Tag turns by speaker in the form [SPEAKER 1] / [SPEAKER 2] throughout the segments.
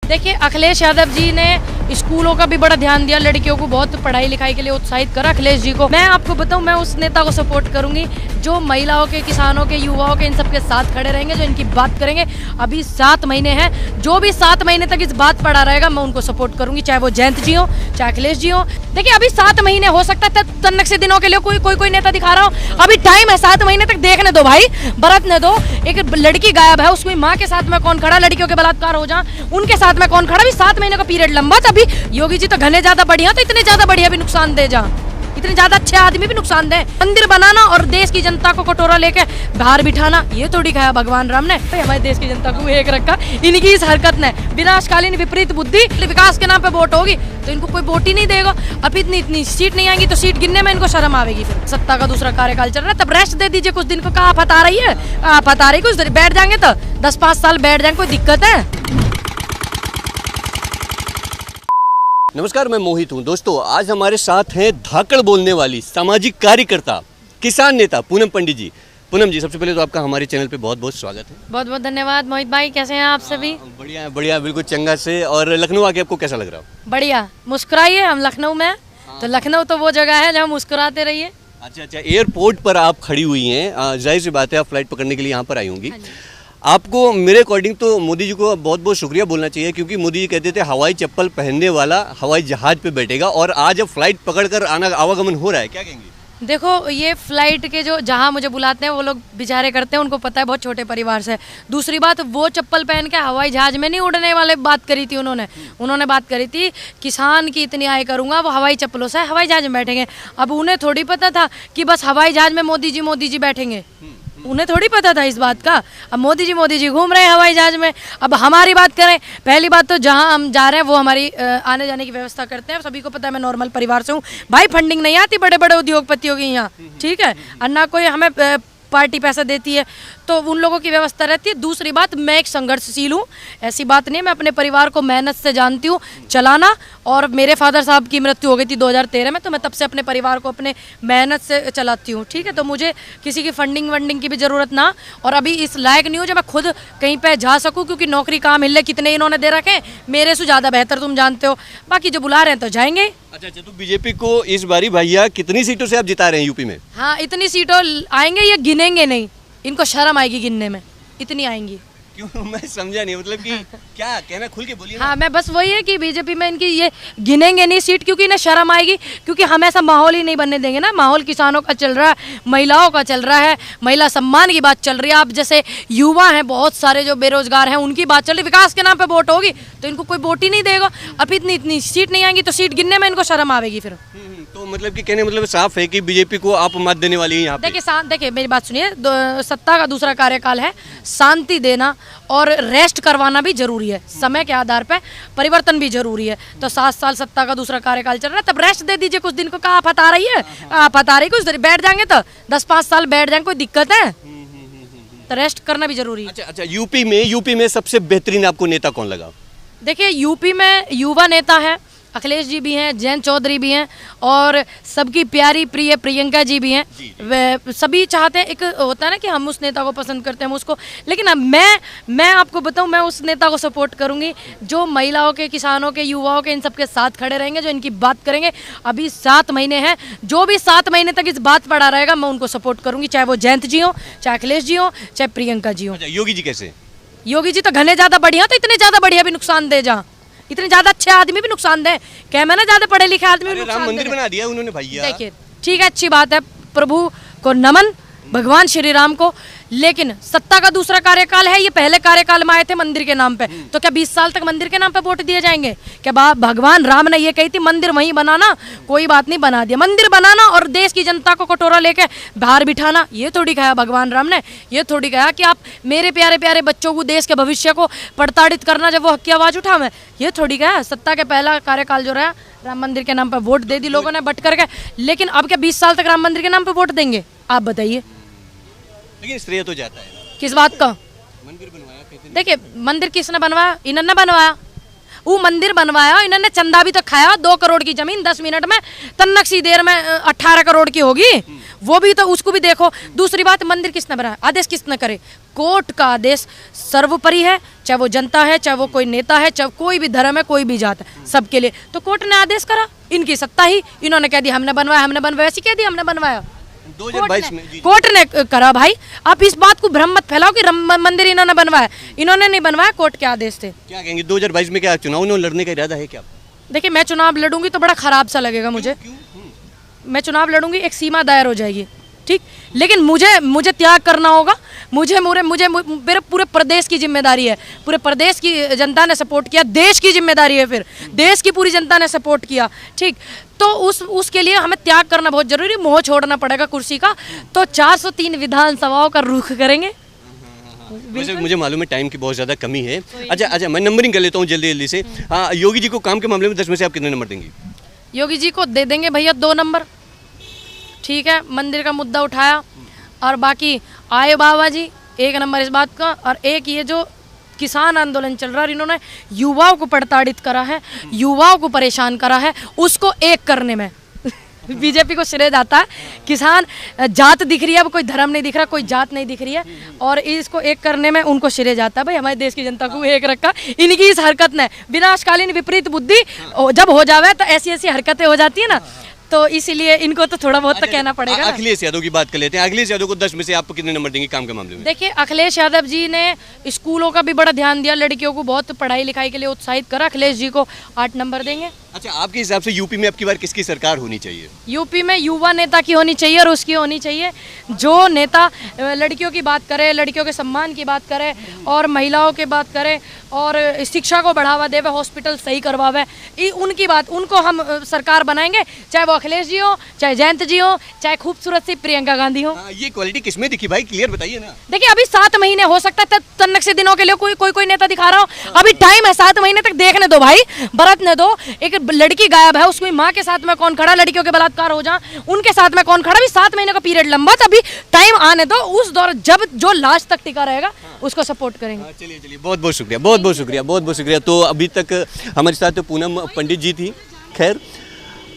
[SPEAKER 1] देखिए, अखिलेश यादव जी ने स्कूलों का भी बड़ा ध्यान दिया, लड़कियों को बहुत पढ़ाई लिखाई के लिए उत्साहित करा अखिलेश जी को। मैं आपको बताऊं, मैं उस नेता को सपोर्ट करूंगी जो महिलाओं के, किसानों के, युवाओं के, इन सब के साथ खड़े रहेंगे, जो इनकी बात करेंगे। अभी 7 महीने हैं, जो भी 7 महीने तक इस बात पड़ा रहेगा मैं उनको सपोर्ट करूंगी, चाहे वो जयंत जी हो, चाहे अखिलेश जी हो। देखिए, अभी 7 महीने, हो सकता है तन्नक से दिनों के लिए कोई नेता दिखा रहा हो। अभी टाइम है, 7 महीने तक देखने दो भाई, बरतने दो। एक लड़की गायब है, उसकी माँ के साथ में कौन खड़ा, लड़कियों के बलात्कार हो जा उनके साथ में कौन खड़ा। अभी 7 महीने का पीरियड लंबा था। अभी योगी जी तो घने ज्यादा बढ़िया, तो इतने ज्यादा बढ़िया भी नुकसान दे जा, इतने ज्यादा अच्छे आदमी भी नुकसान दे। मंदिर बनाना और देश की जनता को कटोरा लेके बाहर बिठाना, ये थोड़ी खाया भगवान राम ने। तो हमारे देश की जनता को एक रखा इनकी इस हरकत ने। विनाशकालीन विपरीत बुद्धि, विकास के नाम पे वोट होगी तो इनको कोई वोट ही नहीं देगा। अब इतनी सीट नहीं आएंगी तो सीट गिनने में इनको शर्म आवेगी। फिर सत्ता का दूसरा कार्यकाल चल रहा है, तब रेस्ट दे दीजिए कुछ दिन को। कहाँ आफत आ रही है, आफत आ रही, कुछ देर बैठ जाएंगे तो 10-5 साल बैठ जाएंगे, कोई दिक्कत है।
[SPEAKER 2] नमस्कार, मैं मोहित हूं। दोस्तों, आज हमारे साथ हैं धाकड़ बोलने वाली सामाजिक कार्यकर्ता, किसान नेता पूनम पंडित जी। पूनम जी, सबसे पहले तो आपका हमारे चैनल पे बहुत बहुत स्वागत है।
[SPEAKER 1] बहुत बहुत धन्यवाद मोहित भाई, कैसे हैं आप सभी?
[SPEAKER 2] बढ़िया बढ़िया, बिल्कुल चंगा से। और लखनऊ आके आपको कैसा लग रहा है?
[SPEAKER 1] बढ़िया, मुस्कुराइए। हम लखनऊ में, तो लखनऊ तो वो जगह है जहाँ मुस्कुराते रहिए।
[SPEAKER 2] अच्छा, एयरपोर्ट पर आप खड़ी हुई हैं, जाहिर सी बात है आप फ्लाइट पकड़ने के लिए यहाँ पर आई होंगी। आपको मेरे अकॉर्डिंग तो मोदी जी को बहुत बहुत शुक्रिया बोलना चाहिए, क्योंकि मोदी जी कहते थे हवाई चप्पल पहनने वाला हवाई जहाज पे बैठेगा, और आज अब फ्लाइट पकड़कर आवागमन हो रहा है। क्या कहेंगे?
[SPEAKER 1] देखो, ये फ्लाइट के जो जहाँ मुझे बुलाते हैं वो लोग बेचारे करते हैं, उनको पता है बहुत छोटे परिवार से। दूसरी बात, वो चप्पल पहन के हवाई जहाज में नहीं उड़ने वाले बात करी थी उन्होंने बात करी थी किसान की इतनी आय करूँगा, वो हवाई चप्पलों से हवाई जहाज में बैठेंगे। अब उन्हें थोड़ी पता था कि बस हवाई जहाज में मोदी जी बैठेंगे, उन्हें थोड़ी पता था इस बात का। अब मोदी जी घूम रहे हैं हवाई जहाज में। अब हमारी बात करें, पहली बात तो जहां हम जा रहे हैं वो हमारी आने जाने की व्यवस्था करते हैं। सभी को पता है मैं नॉर्मल परिवार से हूं भाई, फंडिंग नहीं आती बड़े बड़े उद्योगपतियों की यहाँ, ठीक है, और ना कोई हमें पार्टी पैसा देती है, तो उन लोगों की व्यवस्था रहती है। दूसरी बात, मैं एक संघर्षशील हूँ, ऐसी बात नहीं, मैं अपने परिवार को मेहनत से जानती हूँ चलाना। और मेरे फादर साहब की मृत्यु हो गई थी 2013 में, तो मैं तब से अपने परिवार को अपने मेहनत से चलाती हूँ, ठीक है। तो मुझे किसी की फंडिंग की भी ज़रूरत ना, और अभी इस लायक नहीं हो जब मैं खुद कहीं पे जा सकूँ, क्योंकि नौकरी कहाँ मिल रही, कितने इन्होंने दे रखे, मेरे से ज़्यादा बेहतर तुम जानते हो। बाकी जो बुला रहे हैं तो जाएंगे।
[SPEAKER 2] अच्छा, तो बीजेपी को इस बारी भैया कितनी सीटों से आप जिता रहे हैं यूपी में?
[SPEAKER 1] हाँ, इतनी सीटों आएंगे, ये गिनेंगे नहीं, इनको शर्म आएगी गिनने में, इतनी आएंगी।
[SPEAKER 2] क्यों? मैं समझा नहीं, मतलब कि क्या कहना, खुल के बोलिए।
[SPEAKER 1] हाँ, मैं बस वही है कि बीजेपी में इनकी ये गिनेंगे नहीं सीट, क्योंकि इन्हें शर्म आएगी, क्योंकि हम ऐसा माहौल ही नहीं बनने देंगे ना। माहौल किसानों का चल रहा है, महिलाओं का चल रहा है, महिला सम्मान की बात चल रही है। आप जैसे युवा हैं बहुत सारे जो बेरोजगार हैं, उनकी बात चल रही है। विकास के नाम पे वोट होगी तो इनको कोई वोट ही नहीं देगा। अब इतनी सीट नहीं आएंगी तो सीट गिनने में इनको शर्म आएगी फिर।
[SPEAKER 2] तो मतलब कि कहने मतलब साफ है कि बीजेपी को आप मत देने वाली है यहाँ पे।
[SPEAKER 1] देखिए मेरी बात सुनिए, सत्ता का दूसरा कार्यकाल है, शांति देना और रेस्ट करवाना भी जरूरी है, समय के आधार पे परिवर्तन भी जरूरी है। तो 7 साल सत्ता का दूसरा कार्यकाल चल रहा है, तब रेस्ट दे दीजिए कुछ दिन को। कहाँ आफत आ रही है, आफत आ रही, कुछ देर बैठ जाएंगे तो 10-5 साल बैठ जाएंगे, कोई दिक्कत है, तो रेस्ट करना भी जरूरी है।
[SPEAKER 2] अच्छा, यूपी में सबसे बेहतरीन आपको नेता कौन लगा?
[SPEAKER 1] देखिए, यूपी में युवा नेता है, अखिलेश जी भी हैं, जयंत चौधरी भी हैं, और सबकी प्यारी प्रिय प्रियंका जी भी हैं। वे सभी चाहते हैं, एक होता है ना कि हम उस नेता को पसंद करते हैं, हम उसको, लेकिन अब मैं आपको बताऊं, मैं उस नेता को सपोर्ट करूंगी जो महिलाओं के, किसानों के, युवाओं के, इन सब के साथ खड़े रहेंगे, जो इनकी बात करेंगे। अभी 7 महीने हैं, जो भी 7 महीने तक इस बात पड़ा रहेगा मैं उनको सपोर्ट करूंगी, चाहे वो जयंत जी हो, चाहे अखिलेश जी हो, चाहे प्रियंका जी हो।
[SPEAKER 2] योगी जी कैसे?
[SPEAKER 1] योगी जी तो घने ज्यादा बढ़िया, तो इतने ज्यादा बढ़िया भी नुकसान दे जा, इतने ज्यादा अच्छे आदमी भी नुकसान दे, क्या मैं ना ज्यादा पढ़े लिखे आदमी भी नुकसान दे।
[SPEAKER 2] राम मंदिर बना दिया उन्होंने भैया।
[SPEAKER 1] देखिए, ठीक है, अच्छी बात है, प्रभु को नमन, भगवान श्री राम को, लेकिन सत्ता का दूसरा कार्यकाल है, ये पहले कार्यकाल में आए थे मंदिर के नाम पे, तो क्या 20 साल तक मंदिर के नाम पे वोट दिए जाएंगे? क्या भगवान राम ने ये कही थी मंदिर वहीं बनाना, कोई बात नहीं, बना दिया मंदिर बनाना, और देश की जनता को कटोरा लेके बाहर बिठाना, ये थोड़ी कहा भगवान राम ने, ये थोड़ी कहा कि आप मेरे प्यारे प्यारे बच्चों को, देश के भविष्य को प्रताड़ित करना, जब वो हक की आवाज उठावे, ये थोड़ी कहा। सत्ता के पहला कार्यकाल जो रहा, राम मंदिर के नाम पर वोट दे दी लोगों ने बट करके, लेकिन अब क्या 20 साल तक राम मंदिर के नाम पर वोट देंगे? आप बताइए।
[SPEAKER 2] लेकिन श्रेय तो जाता है
[SPEAKER 1] किस बात का?
[SPEAKER 2] मंदिर बनवाया कहते हैं।
[SPEAKER 1] देखिए, मंदिर किसने बनवाया? इन्होंने बनवाया, वो मंदिर बनवाया, इन्होंने चंदा भी तो खाया। 2 करोड़ की जमीन 10 मिनट में, तन्नक सी देर में 18 करोड़ की होगी। वो भी तो उसको भी देखो। दूसरी बात, मंदिर किसने बनाया, आदेश किसने करे, कोर्ट का आदेश सर्वोपरि है, चाहे वो जनता है, चाहे वो कोई नेता है, चाहे कोई भी धर्म है, कोई भी जात है, सबके लिए। तो कोर्ट ने आदेश करा, इनकी सत्ता ही, इन्होंने कह दिया हमने बनवाया, ऐसी कह दिया हमने बनवाया।
[SPEAKER 2] 2022 में
[SPEAKER 1] कोर्ट ने करा भाई। आप इस बात को भ्रम मत फैलाओ कि मंदिर इन्होंने बनवाया, इन्होंने नहीं बनवाया, कोर्ट के आदेश थे।
[SPEAKER 2] क्या कहेंगे 2022 में क्या चुनाव में लड़ने का इरादा है क्या?
[SPEAKER 1] देखिए, मैं चुनाव लड़ूंगी तो बड़ा खराब सा लगेगा मुझे। मैं चुनाव लड़ूंगी, एक सीमा दायर हो जाएगी, ठीक, लेकिन मुझे त्याग करना होगा। मुझे मेरे पूरे प्रदेश की जिम्मेदारी है, पूरे प्रदेश की जनता ने सपोर्ट किया, देश की जिम्मेदारी है, फिर देश की पूरी जनता ने सपोर्ट किया, ठीक, तो उसके लिए हमें त्याग करना बहुत जरूरी, मोह छोड़ना पड़ेगा कुर्सी का। तो 403 विधानसभाओं का रुख करेंगे।
[SPEAKER 2] वैसे मुझे मालूम है टाइम की बहुत ज़्यादा कमी है। अच्छा, मैं नंबरिंग कर लेता हूँ जल्दी से। योगी जी को काम के मामले में 10 में से आप कितने नंबर देंगे?
[SPEAKER 1] योगी जी को दे देंगे भैया 2 नंबर, ठीक है। मंदिर का मुद्दा उठाया, और बाकी आए बाबा जी 1 नंबर इस बात का। और एक ये जो किसान आंदोलन चल रहा है, इन्होंने युवाओं को प्रताड़ित करा है, युवाओं को परेशान करा है, उसको एक करने में बीजेपी को श्रेय जाता है। किसान जात दिख रही है, अब कोई धर्म नहीं दिख रहा, कोई जात नहीं दिख रही है, और इसको एक करने में उनको श्रेय जाता है। भाई हमारे देश की जनता को एक रखा, इनकी इस हरकत ने, विनाशकालीन विपरीत बुद्धि जब हो जावे तो ऐसी हरकतें हो जाती है ना, तो इसीलिए इनको तो थोड़ा बहुत तो कहना पड़ेगा।
[SPEAKER 2] अखिलेश यादव की बात कर लेते हैं। अखिलेश यादव को 10 में से आप कितने नंबर देंगे काम के मामले में?
[SPEAKER 1] देखिए, अखिलेश यादव जी ने स्कूलों का भी बड़ा ध्यान दिया, लड़कियों को बहुत पढ़ाई लिखाई के लिए उत्साहित करा। अखिलेश जी को 8 नंबर देंगे।
[SPEAKER 2] अच्छा, आपके हिसाब से यूपी में अब की बार किसकी सरकार होनी चाहिए?
[SPEAKER 1] यूपी में युवा नेता की होनी चाहिए, और उसकी होनी चाहिए जो नेता लड़कियों की बात करे, लड़कियों के सम्मान की बात करे, और महिलाओं की बात करे, और शिक्षा को बढ़ावा देवे, हॉस्पिटल सही करवावे, उनकी बात, उनको हम सरकार बनाएंगे, चाहे वो अखिलेश जी हो, चाहे जयंत जी हो, चाहे खूबसूरत सी प्रियंका गांधी हो।
[SPEAKER 2] ये क्वालिटी किसमें दिखी भाई, क्लियर बताइए ना।
[SPEAKER 1] देखिए, अभी 7 महीने, हो सकता है तन्नक से दिनों के लिए कोई नेता दिखा रहा हो, अभी टाइम है, 7 महीने तक देखने दो भाई, बरतने दो। एक लड़की गायब है, उसकी माँ के साथ में कौन खड़ा, लड़कियों के बलात्कार हो जा, उनके साथ में कौन खड़ा, भी 7 महीने का पीरियड लंबा, तभी टाइम आने दो, उस दौर जब जो लास्ट तक टिका रहेगा उसको सपोर्ट करेंगे।
[SPEAKER 2] चलिए, बहुत बहुत शुक्रिया, बहुत शुक्रिया। तो अभी तक हमारे साथ पूनम पंडित जी थी। खैर,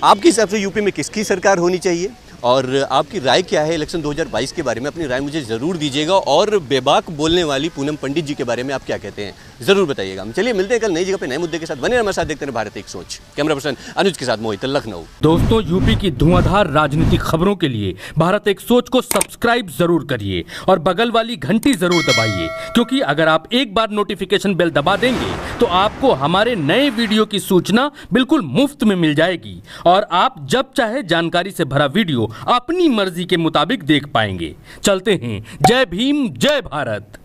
[SPEAKER 2] आपके हिसाब से यूपी में किसकी सरकार होनी चाहिए, और आपकी राय क्या है इलेक्शन 2022 के बारे में? अपनी राय मुझे ज़रूर दीजिएगा, और बेबाक बोलने वाली पूनम पंडित जी के बारे में आप क्या कहते हैं ज़रूर बताइएगा। चलिए, मिलते हैं कल नई जगह पे नए मुद्दे के साथ। बने हमारे साथ, देखते हैं भारत एक सोच। कैमरा पर्सन अनुज के साथ मोहित, लखनऊ।
[SPEAKER 3] दोस्तों, यूपी की धुआंधार राजनीतिक खबरों के लिए भारत एक सोच को सब्सक्राइब जरूर करिए, और बगल वाली घंटी जरूर दबाइए, क्योंकि अगर आप एक बार नोटिफिकेशन बेल दबा देंगे तो आपको हमारे नए वीडियो की सूचना बिल्कुल मुफ्त में मिल जाएगी, और आप जब चाहे जानकारी से भरा वीडियो अपनी मर्जी के मुताबिक देख पाएंगे। चलते हैं, जय भीम, जय भारत।